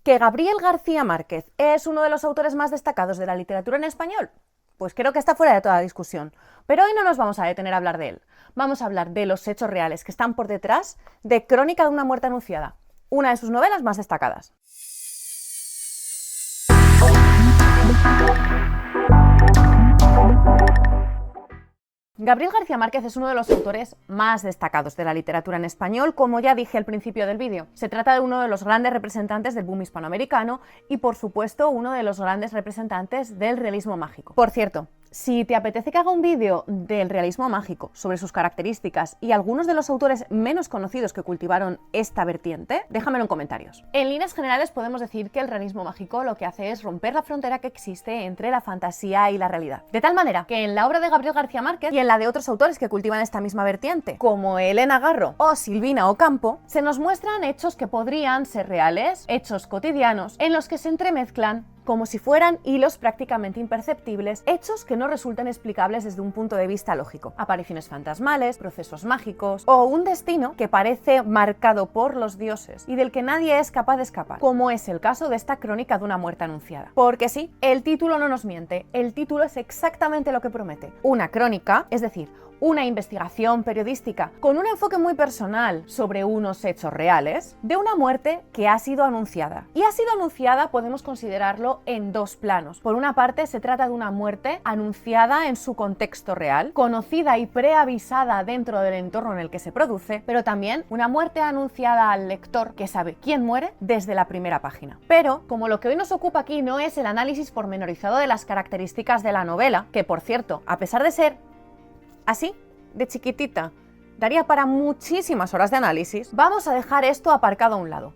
¿Que Gabriel García Márquez es uno de los autores más destacados de la literatura en español? Pues creo que está fuera de toda discusión. Pero hoy no nos vamos a detener a hablar de él. Vamos a hablar de los hechos reales que están por detrás de Crónica de una muerte anunciada, una de sus novelas más destacadas. Gabriel García Márquez es uno de los autores más destacados de la literatura en español, como ya dije al principio del vídeo. Se trata de uno de los grandes representantes del boom hispanoamericano y, por supuesto, uno de los grandes representantes del realismo mágico. Por cierto, si te apetece que haga un vídeo del realismo mágico, sobre sus características y algunos de los autores menos conocidos que cultivaron esta vertiente, déjamelo en comentarios. En líneas generales podemos decir que el realismo mágico lo que hace es romper la frontera que existe entre la fantasía y la realidad. De tal manera que en la obra de Gabriel García Márquez y en la de otros autores que cultivan esta misma vertiente, como Elena Garro o Silvina Ocampo, se nos muestran hechos que podrían ser reales, hechos cotidianos, en los que se entremezclan como si fueran hilos prácticamente imperceptibles, hechos que no resultan explicables desde un punto de vista lógico. Apariciones fantasmales, procesos mágicos o un destino que parece marcado por los dioses y del que nadie es capaz de escapar, como es el caso de esta Crónica de una muerte anunciada. Porque sí, el título no nos miente, el título es exactamente lo que promete. Una crónica, es decir, una investigación periodística con un enfoque muy personal sobre unos hechos reales de una muerte que ha sido anunciada. Y ha sido anunciada, podemos considerarlo en dos planos. Por una parte, se trata de una muerte anunciada en su contexto real, conocida y preavisada dentro del entorno en el que se produce, pero también una muerte anunciada al lector que sabe quién muere desde la primera página. Pero, como lo que hoy nos ocupa aquí no es el análisis pormenorizado de las características de la novela, que por cierto, a pesar de ser así, de chiquitita, daría para muchísimas horas de análisis, vamos a dejar esto aparcado a un lado.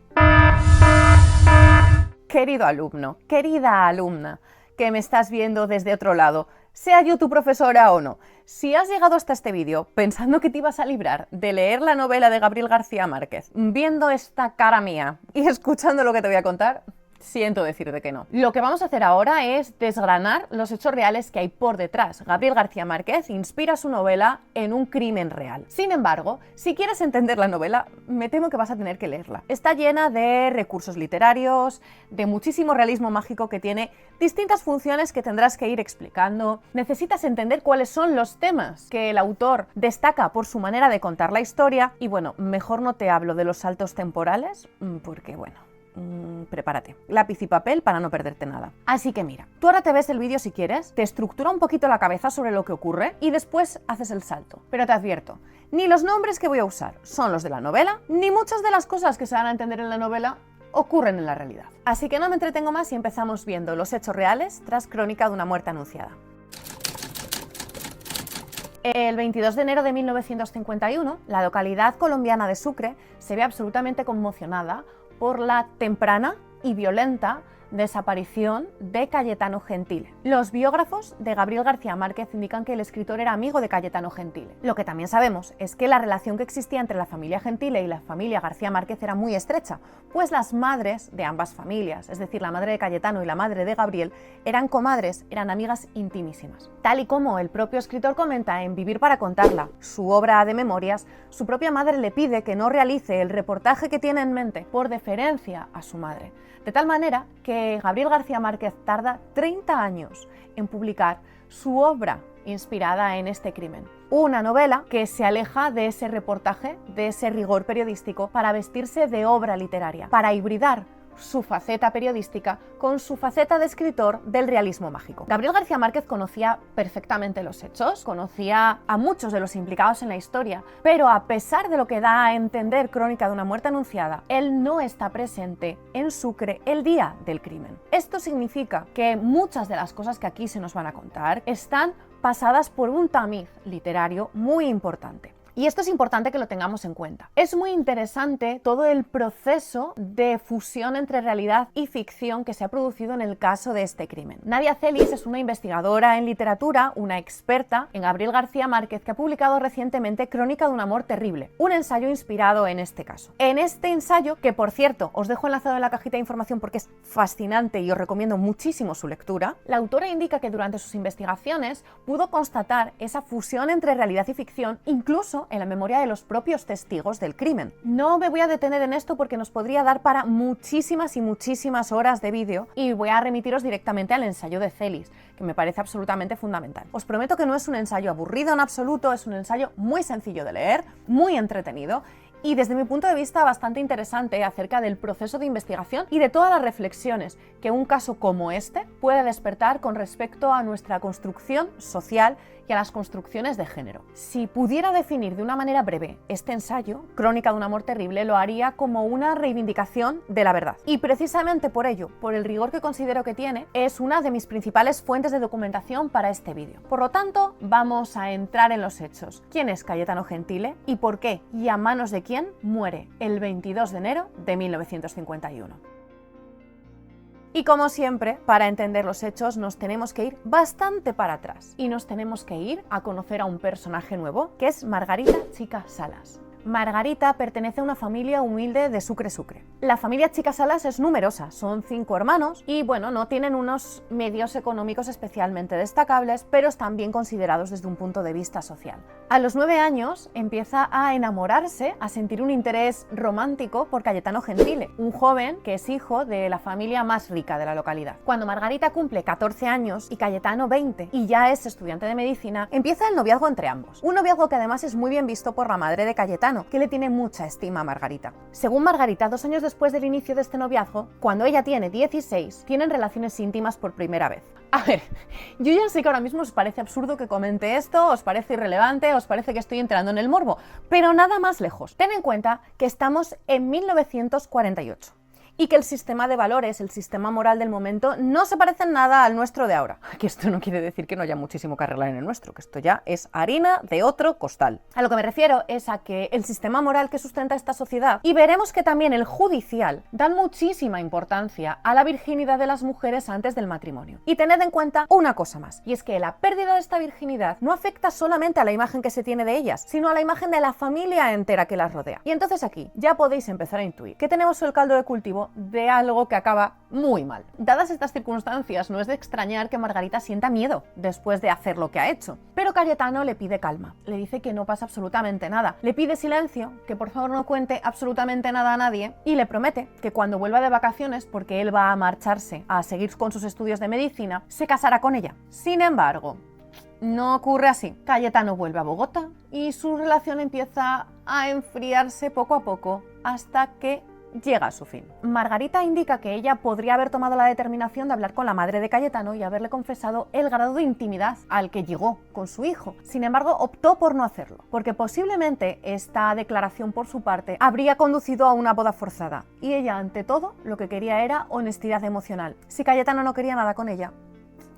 Querido alumno, querida alumna, que me estás viendo desde otro lado, sea yo tu profesora o no, si has llegado hasta este vídeo pensando que te ibas a librar de leer la novela de Gabriel García Márquez, viendo esta cara mía y escuchando lo que te voy a contar, siento decirte que no. Lo que vamos a hacer ahora es desgranar los hechos reales que hay por detrás. Gabriel García Márquez inspira su novela en un crimen real. Sin embargo, si quieres entender la novela, me temo que vas a tener que leerla. Está llena de recursos literarios, de muchísimo realismo mágico que tiene distintas funciones que tendrás que ir explicando. Necesitas entender cuáles son los temas que el autor destaca por su manera de contar la historia. Y bueno, mejor no te hablo de los saltos temporales, porque bueno, prepárate, lápiz y papel para no perderte nada. Así que mira, tú ahora te ves el vídeo si quieres, te estructura un poquito la cabeza sobre lo que ocurre y después haces el salto. Pero te advierto, ni los nombres que voy a usar son los de la novela, ni muchas de las cosas que se van a entender en la novela ocurren en la realidad. Así que no me entretengo más y empezamos viendo los hechos reales tras Crónica de una muerte anunciada. El 22 de enero de 1951, la localidad colombiana de Sucre se ve absolutamente conmocionada por la temprana y violenta desaparición de Cayetano Gentile. Los biógrafos de Gabriel García Márquez indican que el escritor era amigo de Cayetano Gentile. Lo que también sabemos es que la relación que existía entre la familia Gentile y la familia García Márquez era muy estrecha, pues las madres de ambas familias, es decir, la madre de Cayetano y la madre de Gabriel, eran comadres, eran amigas intimísimas. Tal y como el propio escritor comenta en Vivir para contarla, su obra de memorias, su propia madre le pide que no realice el reportaje que tiene en mente por deferencia a su madre. De tal manera que Gabriel García Márquez tarda 30 años en publicar su obra inspirada en este crimen. Una novela que se aleja de ese reportaje, de ese rigor periodístico, para vestirse de obra literaria, para hibridar su faceta periodística con su faceta de escritor del realismo mágico. Gabriel García Márquez conocía perfectamente los hechos, conocía a muchos de los implicados en la historia, pero a pesar de lo que da a entender Crónica de una muerte anunciada, él no está presente en Sucre el día del crimen. Esto significa que muchas de las cosas que aquí se nos van a contar están pasadas por un tamiz literario muy importante. Y esto es importante que lo tengamos en cuenta. Es muy interesante todo el proceso de fusión entre realidad y ficción que se ha producido en el caso de este crimen. Nadia Celis es una investigadora en literatura, una experta en Gabriel García Márquez, que ha publicado recientemente Crónica de un amor terrible, un ensayo inspirado en este caso. En este ensayo, que por cierto os dejo enlazado en la cajita de información porque es fascinante y os recomiendo muchísimo su lectura, la autora indica que durante sus investigaciones pudo constatar esa fusión entre realidad y ficción, incluso incluso en la memoria de los propios testigos del crimen. No me voy a detener en esto porque nos podría dar para muchísimas y muchísimas horas de vídeo y voy a remitiros directamente al ensayo de Celis, que me parece absolutamente fundamental. Os prometo que no es un ensayo aburrido en absoluto, es un ensayo muy sencillo de leer, muy entretenido y desde mi punto de vista bastante interesante acerca del proceso de investigación y de todas las reflexiones que un caso como este puede despertar con respecto a nuestra construcción social y a las construcciones de género. Si pudiera definir de una manera breve este ensayo, Crónica de un amor terrible, lo haría como una reivindicación de la verdad. Y precisamente por ello, por el rigor que considero que tiene, es una de mis principales fuentes de documentación para este vídeo. Por lo tanto, vamos a entrar en los hechos. ¿Quién es Cayetano Gentile y por qué y a manos de quién muere el 22 de enero de 1951? Y como siempre, para entender los hechos nos tenemos que ir bastante para atrás y nos tenemos que ir a conocer a un personaje nuevo, que es Margarita Chica Salas. Margarita pertenece a una familia humilde de Sucre. La familia Chica Salas es numerosa, son 5 hermanos y bueno, no tienen unos medios económicos especialmente destacables, pero están bien considerados desde un punto de vista social. A los 9 años empieza a enamorarse, a sentir un interés romántico por Cayetano Gentile, un joven que es hijo de la familia más rica de la localidad. Cuando Margarita cumple 14 años y Cayetano 20 y ya es estudiante de medicina, empieza el noviazgo entre ambos. Un noviazgo que además es muy bien visto por la madre de Cayetano, que le tiene mucha estima a Margarita. Según Margarita, 2 años después del inicio de este noviazgo, cuando ella tiene 16, tienen relaciones íntimas por primera vez. A ver, yo ya sé que ahora mismo os parece absurdo que comente esto, os parece irrelevante, os parece que estoy entrando en el morbo, pero nada más lejos. Ten en cuenta que estamos en 1948. Y que el sistema de valores, el sistema moral del momento, no se parece en nada al nuestro de ahora. Que esto no quiere decir que no haya muchísimo que arreglar en el nuestro, que esto ya es harina de otro costal. A lo que me refiero es a que el sistema moral que sustenta esta sociedad, y veremos que también el judicial, dan muchísima importancia a la virginidad de las mujeres antes del matrimonio. Y tened en cuenta una cosa más, y es que la pérdida de esta virginidad no afecta solamente a la imagen que se tiene de ellas, sino a la imagen de la familia entera que las rodea. Y entonces aquí ya podéis empezar a intuir que tenemos el caldo de cultivo de algo que acaba muy mal. Dadas estas circunstancias, no es de extrañar que Margarita sienta miedo después de hacer lo que ha hecho. Pero Cayetano le pide calma, le dice que no pasa absolutamente nada, le pide silencio, que por favor no cuente absolutamente nada a nadie y le promete que cuando vuelva de vacaciones, porque él va a marcharse a seguir con sus estudios de medicina, se casará con ella. Sin embargo, no ocurre así. Cayetano vuelve a Bogotá y su relación empieza a enfriarse poco a poco hasta que llega a su fin. Margarita indica que ella podría haber tomado la determinación de hablar con la madre de Cayetano y haberle confesado el grado de intimidad al que llegó con su hijo. Sin embargo, optó por no hacerlo, porque posiblemente esta declaración por su parte habría conducido a una boda forzada. Y ella, ante todo, lo que quería era honestidad emocional. Si Cayetano no quería nada con ella,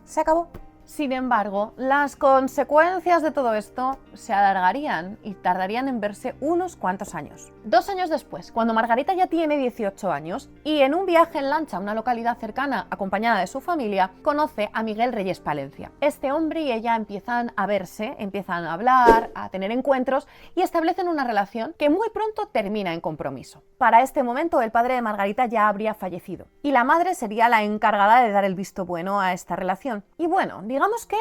se acabó. Sin embargo, las consecuencias de todo esto se alargarían y tardarían en verse unos cuantos años. 2 años después, cuando Margarita ya tiene 18 años y en un viaje en lancha a una localidad cercana acompañada de su familia, conoce a Miguel Reyes Palencia. Este hombre y ella empiezan a verse, empiezan a hablar, a tener encuentros y establecen una relación que muy pronto termina en compromiso. Para este momento, el padre de Margarita ya habría fallecido y la madre sería la encargada de dar el visto bueno a esta relación. Y bueno, digamos que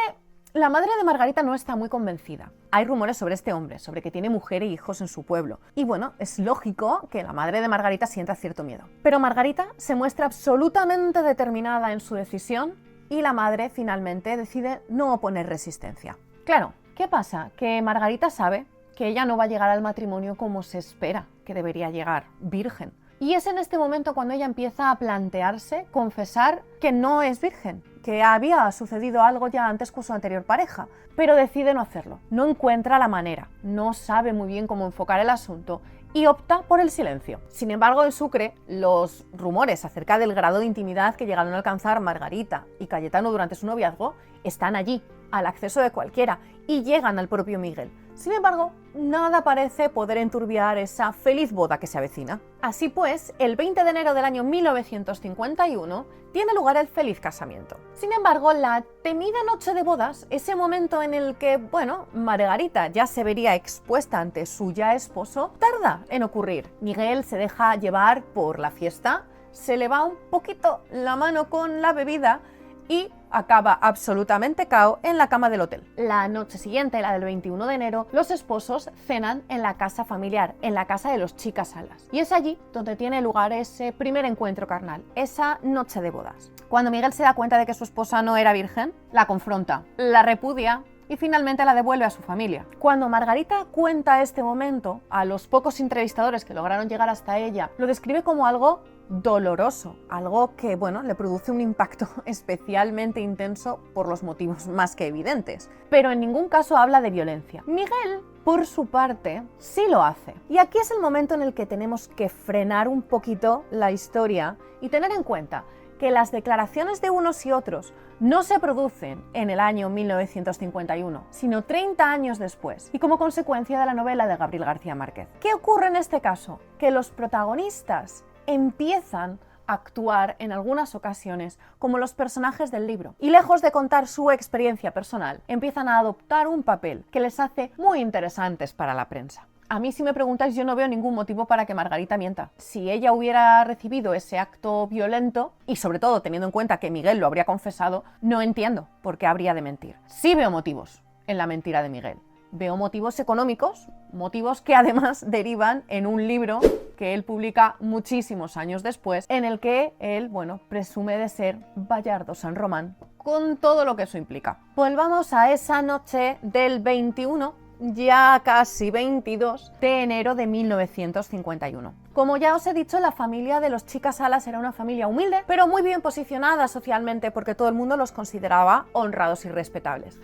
la madre de Margarita no está muy convencida. Hay rumores sobre este hombre, sobre que tiene mujer e hijos en su pueblo. Y bueno, es lógico que la madre de Margarita sienta cierto miedo. Pero Margarita se muestra absolutamente determinada en su decisión y la madre finalmente decide no oponer resistencia. Claro, ¿qué pasa? Que Margarita sabe que ella no va a llegar al matrimonio como se espera que debería llegar, virgen. Y es en este momento cuando ella empieza a plantearse confesar que no es virgen, que había sucedido algo ya antes con su anterior pareja, pero decide no hacerlo. No encuentra la manera, no sabe muy bien cómo enfocar el asunto y opta por el silencio. Sin embargo, en Sucre, los rumores acerca del grado de intimidad que llegaron a alcanzar Margarita y Cayetano durante su noviazgo están allí, al acceso de cualquiera, y llegan al propio Miguel. Sin embargo, nada parece poder enturbiar esa feliz boda que se avecina. Así pues, el 20 de enero del año 1951 tiene lugar el feliz casamiento. Sin embargo, la temida noche de bodas, ese momento en el que, bueno, Margarita ya se vería expuesta ante su ya esposo, tarda en ocurrir. Miguel se deja llevar por la fiesta, se le va un poquito la mano con la bebida y acaba absolutamente cao en la cama del hotel. La noche siguiente, la del 21 de enero, los esposos cenan en la casa familiar, en la casa de los Chicas Salas. Y es allí donde tiene lugar ese primer encuentro carnal, esa noche de bodas. Cuando Miguel se da cuenta de que su esposa no era virgen, la confronta, la repudia y finalmente la devuelve a su familia. Cuando Margarita cuenta este momento, a los pocos entrevistadores que lograron llegar hasta ella, lo describe como algo doloroso, algo que, bueno, le produce un impacto especialmente intenso por los motivos más que evidentes. Pero en ningún caso habla de violencia. Miguel, por su parte, sí lo hace. Y aquí es el momento en el que tenemos que frenar un poquito la historia y tener en cuenta que las declaraciones de unos y otros no se producen en el año 1951, sino 30 años después, y como consecuencia de la novela de Gabriel García Márquez. ¿Qué ocurre en este caso? Que los protagonistas empiezan a actuar en algunas ocasiones como los personajes del libro, y lejos de contar su experiencia personal, empiezan a adoptar un papel que les hace muy interesantes para la prensa. A mí, si me preguntáis, yo no veo ningún motivo para que Margarita mienta. Si ella hubiera recibido ese acto violento, y sobre todo teniendo en cuenta que Miguel lo habría confesado, no entiendo por qué habría de mentir. Sí veo motivos en la mentira de Miguel. Veo motivos económicos, motivos que además derivan en un libro que él publica muchísimos años después, en el que él, bueno, presume de ser Bayardo San Román, con todo lo que eso implica. Volvamos a esa noche del 21, ya casi 22 de enero de 1951. Como ya os he dicho, la familia de los Chicas Salas era una familia humilde, pero muy bien posicionada socialmente porque todo el mundo los consideraba honrados y respetables.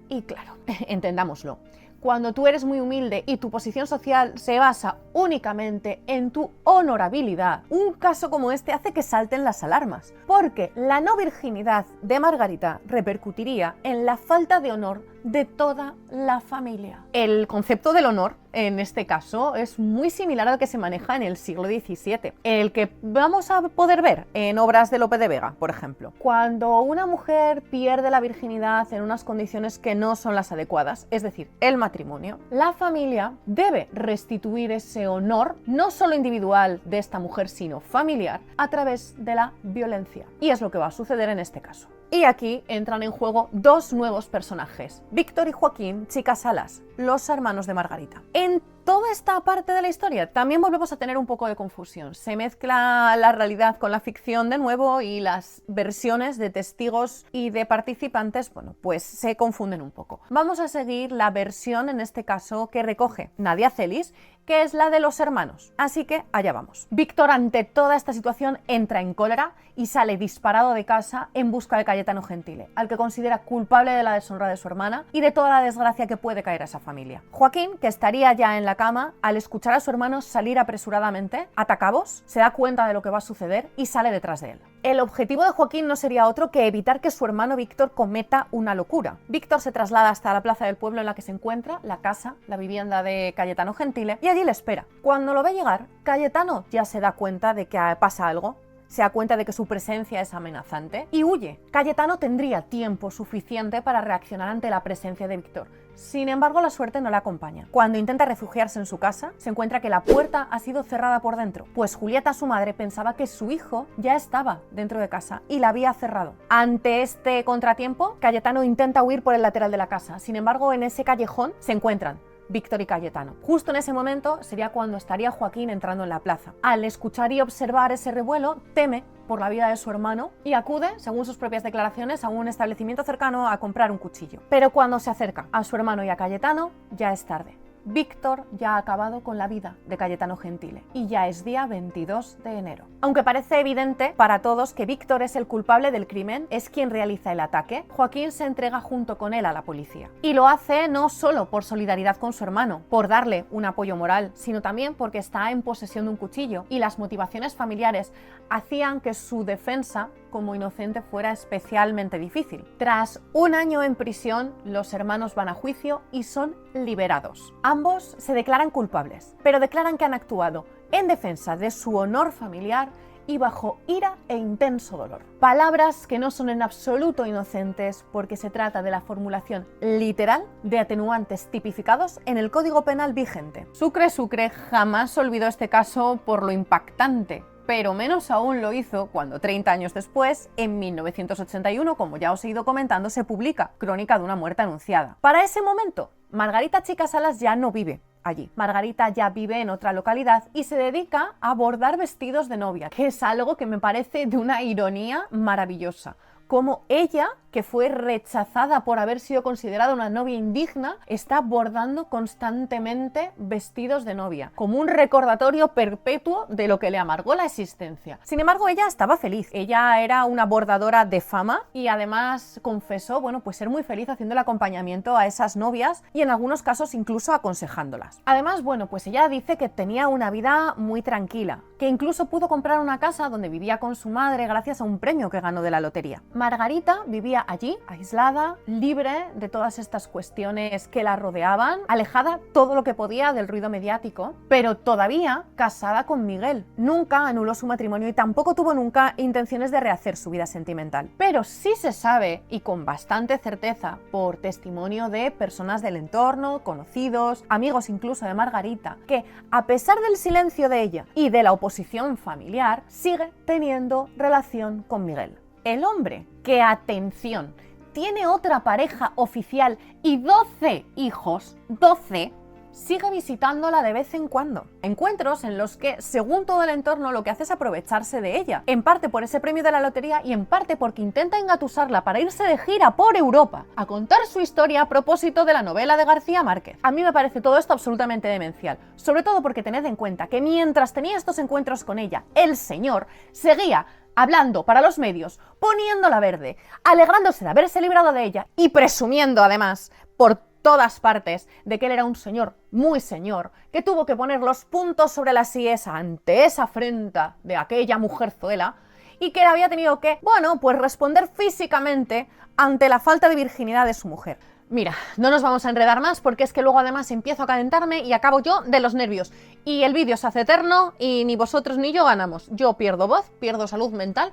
Y claro, entendámoslo, cuando tú eres muy humilde y tu posición social se basa únicamente en tu honorabilidad, un caso como este hace que salten las alarmas, porque la no virginidad de Margarita repercutiría en la falta de honor de toda la familia. El concepto del honor, en este caso, es muy similar al que se maneja en el siglo XVII, el que vamos a poder ver en obras de Lope de Vega, por ejemplo. Cuando una mujer pierde la virginidad en unas condiciones que no son las adecuadas, es decir, el matrimonio, la familia debe restituir ese honor, no solo individual de esta mujer, sino familiar, a través de la violencia. Y es lo que va a suceder en este caso. Y aquí entran en juego dos nuevos personajes, Víctor y Joaquín Chicas Salas, los hermanos de Margarita. En toda esta parte de la historia también volvemos a tener un poco de confusión. Se mezcla la realidad con la ficción de nuevo y las versiones de testigos y de participantes, bueno, pues se confunden un poco. Vamos a seguir la versión, en este caso, que recoge Nadia Celis, que es la de los hermanos. Así que allá vamos. Víctor, ante toda esta situación, entra en cólera y sale disparado de casa en busca de Cayetano Gentile, al que considera culpable de la deshonra de su hermana y de toda la desgracia que puede caer a esa familia. Joaquín, que estaría ya en la cama, al escuchar a su hermano salir apresuradamente, ata cabos, se da cuenta de lo que va a suceder y sale detrás de él. El objetivo de Joaquín no sería otro que evitar que su hermano Víctor cometa una locura. Víctor se traslada hasta la plaza del pueblo en la que se encuentra la casa, la vivienda de Cayetano Gentile, y allí le espera. Cuando lo ve llegar, Cayetano ya se da cuenta de que pasa algo, se da cuenta de que su presencia es amenazante y huye. Cayetano tendría tiempo suficiente para reaccionar ante la presencia de Víctor. Sin embargo, la suerte no le acompaña. Cuando intenta refugiarse en su casa, se encuentra que la puerta ha sido cerrada por dentro, pues Julieta, su madre, pensaba que su hijo ya estaba dentro de casa y la había cerrado. Ante este contratiempo, Cayetano intenta huir por el lateral de la casa. Sin embargo, en ese callejón se encuentran Víctor y Cayetano. Justo en ese momento sería cuando estaría Joaquín entrando en la plaza. Al escuchar y observar ese revuelo, teme por la vida de su hermano y acude, según sus propias declaraciones, a un establecimiento cercano a comprar un cuchillo. Pero cuando se acerca a su hermano y a Cayetano, ya es tarde. Víctor ya ha acabado con la vida de Cayetano Gentile y ya es día 22 de enero. Aunque parece evidente para todos que Víctor es el culpable del crimen, es quien realiza el ataque, Joaquín se entrega junto con él a la policía. Y lo hace no solo por solidaridad con su hermano, por darle un apoyo moral, sino también porque está en posesión de un cuchillo y las motivaciones familiares hacían que su defensa como inocente fuera especialmente difícil. Tras un año en prisión, los hermanos van a juicio y son liberados. Ambos se declaran culpables, pero declaran que han actuado en defensa de su honor familiar y bajo ira e intenso dolor. Palabras que no son en absoluto inocentes porque se trata de la formulación literal de atenuantes tipificados en el Código Penal vigente. Sucre jamás olvidó este caso por lo impactante pero menos aún lo hizo cuando 30 años después, en 1981, como ya os he ido comentando, se publica Crónica de una muerte anunciada. Para ese momento, Margarita Chica Salas ya no vive allí. Margarita ya vive en otra localidad y se dedica a bordar vestidos de novia, que es algo que me parece de una ironía maravillosa. Como ella, que fue rechazada por haber sido considerada una novia indigna, está bordando constantemente vestidos de novia, como un recordatorio perpetuo de lo que le amargó la existencia. Sin embargo, ella estaba feliz. Ella era una bordadora de fama y además confesó, bueno, pues ser muy feliz haciendo el acompañamiento a esas novias y en algunos casos incluso aconsejándolas. Además, bueno, pues ella dice que tenía una vida muy tranquila, que incluso pudo comprar una casa donde vivía con su madre gracias a un premio que ganó de la lotería. Margarita vivía allí, aislada, libre de todas estas cuestiones que la rodeaban, alejada todo lo que podía del ruido mediático, pero todavía casada con Miguel. Nunca anuló su matrimonio y tampoco tuvo nunca intenciones de rehacer su vida sentimental. Pero sí se sabe, y con bastante certeza, por testimonio de personas del entorno, conocidos, amigos incluso de Margarita, que a pesar del silencio de ella y de la oposición familiar, sigue teniendo relación con Miguel. El hombre que, atención, tiene otra pareja oficial y 12 hijos, 12, sigue visitándola de vez en cuando. Encuentros en los que, según todo el entorno, lo que hace es aprovecharse de ella. En parte por ese premio de la lotería y en parte porque intenta engatusarla para irse de gira por Europa a contar su historia a propósito de la novela de García Márquez. A mí me parece todo esto absolutamente demencial, sobre todo porque tened en cuenta que mientras tenía estos encuentros con ella, el señor seguía hablando para los medios, poniéndola verde, alegrándose de haberse librado de ella y presumiendo además por todas partes de que él era un señor, muy señor, que tuvo que poner los puntos sobre las íes ante esa afrenta de aquella mujerzuela y que había tenido que, bueno, pues responder físicamente ante la falta de virginidad de su mujer. Mira, no nos vamos a enredar más porque es que luego además empiezo a calentarme y acabo yo de los nervios. Y el vídeo se hace eterno y ni vosotros ni yo ganamos. Yo pierdo voz, pierdo salud mental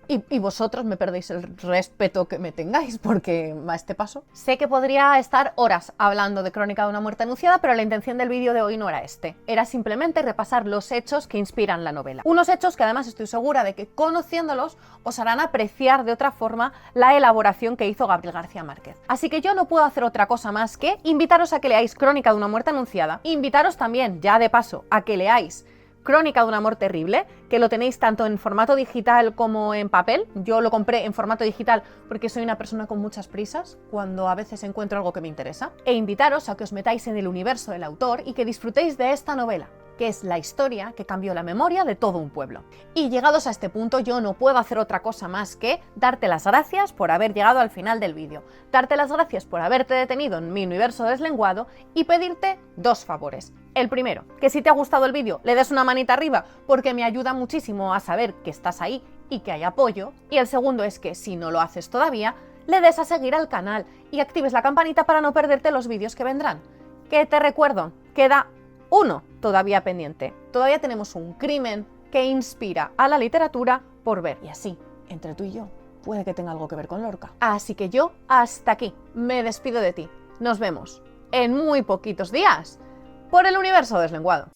y vosotros me perdéis el respeto que me tengáis porque a este paso. Sé que podría estar horas hablando de Crónica de una muerte anunciada, pero la intención del vídeo de hoy no era este. Era simplemente repasar los hechos que inspiran la novela. Unos hechos que además estoy segura de que conociéndolos os harán apreciar de otra forma la elaboración que hizo Gabriel García Márquez. Así que yo no puedo hacer otra cosa más que invitaros a que leáis Crónica de una muerte anunciada, invitaros también, ya de paso, a que leáis Crónica de un amor terrible, que lo tenéis tanto en formato digital como en papel. Yo lo compré en formato digital porque soy una persona con muchas prisas, cuando a veces encuentro algo que me interesa. E invitaros a que os metáis en el universo del autor y que disfrutéis de esta novela, que es la historia que cambió la memoria de todo un pueblo. Y llegados a este punto yo no puedo hacer otra cosa más que darte las gracias por haber llegado al final del vídeo, darte las gracias por haberte detenido en mi universo deslenguado y pedirte dos favores. El primero, que si te ha gustado el vídeo le des una manita arriba porque me ayuda muchísimo a saber que estás ahí y que hay apoyo. Y el segundo es que si no lo haces todavía, le des a seguir al canal y actives la campanita para no perderte los vídeos que vendrán. Que te recuerdo, queda uno todavía pendiente. Todavía tenemos un crimen que inspira a la literatura por ver. Y así, entre tú y yo, puede que tenga algo que ver con Lorca. Así que yo, hasta aquí, me despido de ti. Nos vemos en muy poquitos días por el universo deslenguado.